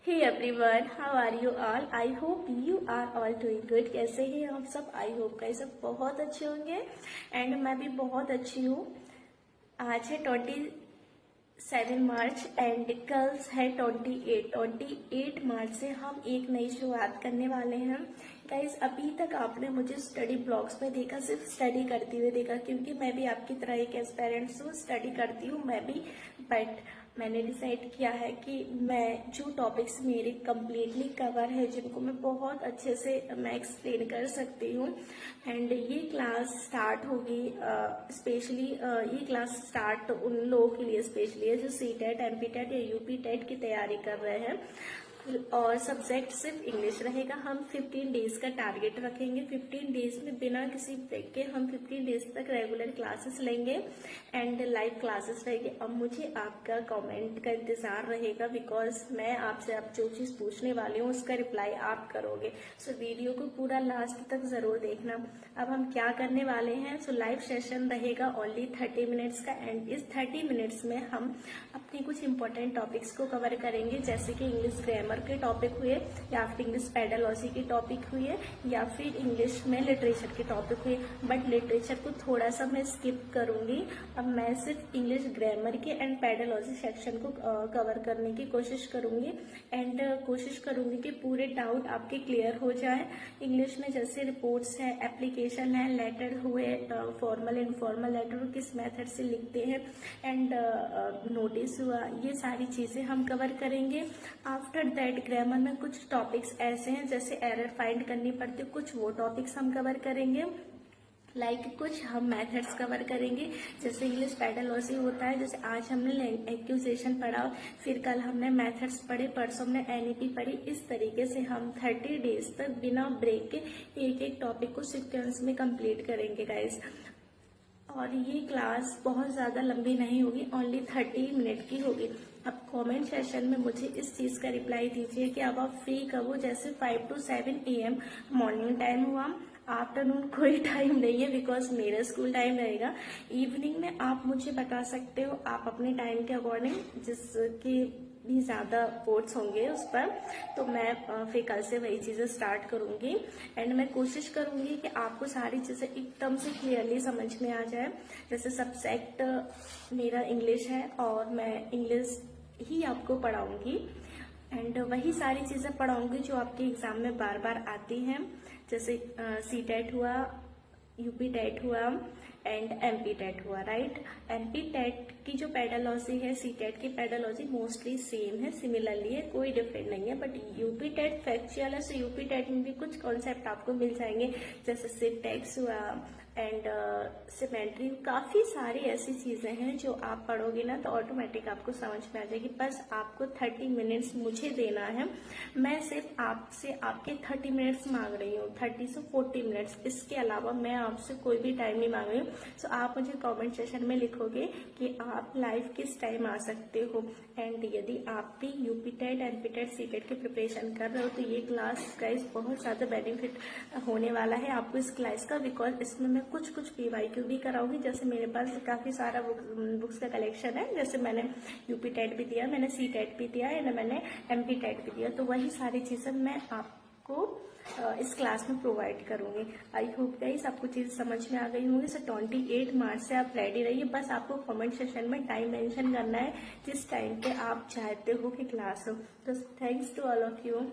Hey everyone, how are you all? I hope you are all doing good. कैसे हैं आप सब? I hope का सब बहुत अच्छे होंगे एंड मैं भी बहुत अच्छी हूँ। आज है 27 मार्च एंड कल है 28 मार्च से हम एक नई शुरुआत करने वाले हैं। गाइज, अभी तक आपने मुझे स्टडी ब्लॉग्स में देखा, सिर्फ स्टडी करते हुए देखा, क्योंकि मैं भी आपकी तरह एक एस्पिरेंट्स हूँ, स्टडी करती हूँ मैं भी। बट मैंने डिसाइड किया है कि मैं जो टॉपिक्स मेरे कम्प्लीटली कवर है, जिनको मैं बहुत अच्छे से मैं एक्सप्लेन कर सकती हूँ, एंड ये क्लास स्टार्ट होगी स्पेशली ये क्लास स्टार्ट उन लोगों के लिए स्पेशली है जो सीटेट, एमपीटेट या यूपीटेट की तैयारी कर रहे हैं, और सब्जेक्ट सिर्फ इंग्लिश रहेगा। हम 15 डेज का टारगेट रखेंगे। 15 डेज में बिना किसी ब्रेक के हम 15 डेज तक रेगुलर क्लासेस लेंगे एंड लाइव क्लासेस रहेंगे। अब मुझे आपका कमेंट का इंतजार रहेगा, बिकॉज मैं आपसे अब जो चीज पूछने वाली हूँ उसका रिप्लाई आप करोगे। सो वीडियो को पूरा लास्ट तक जरूर देखना। अब हम क्या करने वाले हैं? सो लाइव सेशन रहेगा ओनली 30 मिनट्स का, एंड इस 30 मिनट्स में हम अपने कुछ इंपॉर्टेंट टॉपिक्स को कवर करेंगे, जैसे कि इंग्लिश ग्रामर के टॉपिक हुए, या फिर इंग्लिश पेडालॉजी के टॉपिक हुए, या फिर इंग्लिश में लिटरेचर के टॉपिक हुए। बट लिटरेचर को थोड़ा सा मैं स्किप करूंगी। अब मैं सिर्फ इंग्लिश ग्रामर के एंड पेडालॉजी सेक्शन को कवर करने की कोशिश करूंगी, एंड कोशिश करूंगी कि पूरे डाउट आपके क्लियर हो जाए। इंग्लिश में जैसे रिपोर्ट्स है, एप्लीकेशन है, लेटर हुए, फॉर्मल इनफॉर्मल लेटर किस मेथड से लिखते हैं, एंड नोटिस हुआ, ये सारी चीजें हम कवर करेंगे। आफ्टर दैट ग्रामर में कुछ टॉपिक्स ऐसे हैं जैसे एरर फाइंड करनी पड़ती है, कुछ वो टॉपिक्स हम कवर करेंगे। कुछ हम मेथड्स कवर करेंगे, जैसे इंग्लिश पेडालॉजी होता है, जैसे आज हमने एक्यूजेशन पढ़ा, फिर कल हमने मेथड्स पढ़े, परसों हमने एनईपी पढ़ी। इस तरीके से हम 30 डेज तक बिना ब्रेक के एक एक टॉपिक को सीक्वेंस में कंप्लीट करेंगे गाइस। और ये क्लास बहुत ज्यादा लंबी नहीं होगी, ओनली 30 मिनट की होगी। अब कमेंट सेशन में मुझे इस चीज का रिप्लाई दीजिए कि अब आप फ्री कब हो। जैसे 5 to 7 AM मॉर्निंग टाइम हुआ, आफ्टरनून कोई टाइम नहीं है, बिकॉज मेरा स्कूल टाइम रहेगा। इवनिंग में आप मुझे बता सकते हो, आप अपने टाइम के अकॉर्डिंग, जिसके भी ज्यादा पोर्ट्स होंगे उस पर, तो मैं फिर कल से वही चीजें स्टार्ट करूंगी, एंड मैं कोशिश करूंगी कि आपको सारी चीजें एकदम से क्लियरली समझ में आ जाए। जैसे सब्जेक्ट मेरा इंग्लिश है और मैं इंग्लिश ही आपको पढ़ाऊंगी, एंड वही सारी चीजें पढ़ाऊंगी जो आपके एग्जाम में बार बार आती हैं, जैसे सीटेट हुआ, यूपी टेट हुआ एंड एमपी टेट हुआ, राइट। एमपी टेट की जो पेडालॉजी है, सी टेट की पेडालॉजी मोस्टली सेम है, सिमिलरली है, कोई डिफरेंट नहीं है। बट यूपी टेट फैक्चुअल है, सो यूपी टेट में भी कुछ कॉन्सेप्ट आपको मिल जाएंगे, जैसे सिंटैक्स हुआ एंड सिमेट्री। काफी सारी ऐसी चीजें हैं जो आप पढ़ोगे ना तो ऑटोमेटिक आपको समझ में आ जाएगी। बस आपको 30 मिनट्स मुझे देना है। मैं सिर्फ आपसे आपके 30 मिनट्स मांग रही हूँ, 30 से 40 मिनट्स। इसके अलावा मैं आपसे कोई भी टाइम नहीं मांग रही हूँ। सो आप मुझे कमेंट सेशन में लिखोगे कि आप लाइव किस टाइम आ सकते हो, एंड यदि आप भी UP TET, MP TET, C TET की प्रिपरेशन कर रहे हो तो ये क्लास गाइस बहुत ज्यादा बेनिफिट होने वाला है आपको इस क्लास का, बिकॉज इसमें मैं कुछ पीवाईक्यू भी कराऊंगी। जैसे मेरे पास काफी सारा बुक्स का कलेक्शन है, जैसे मैंने यूपी टेट भी दिया, मैंने सी टेट भी दिया एंड मैंने एमपी टेट भी दिया, तो वही सारी चीजें मैं आपको इस क्लास में प्रोवाइड करूंगी। आई होप गाइस आपको चीज समझ में आ गई होंगी। सो 28 मार्च से आप रेडी रहिए। बस आपको कमेंट सेशन में टाइम मेंशन करना है जिस टाइम पे आप चाहते हो कि क्लास हो। तो thanks to all of you.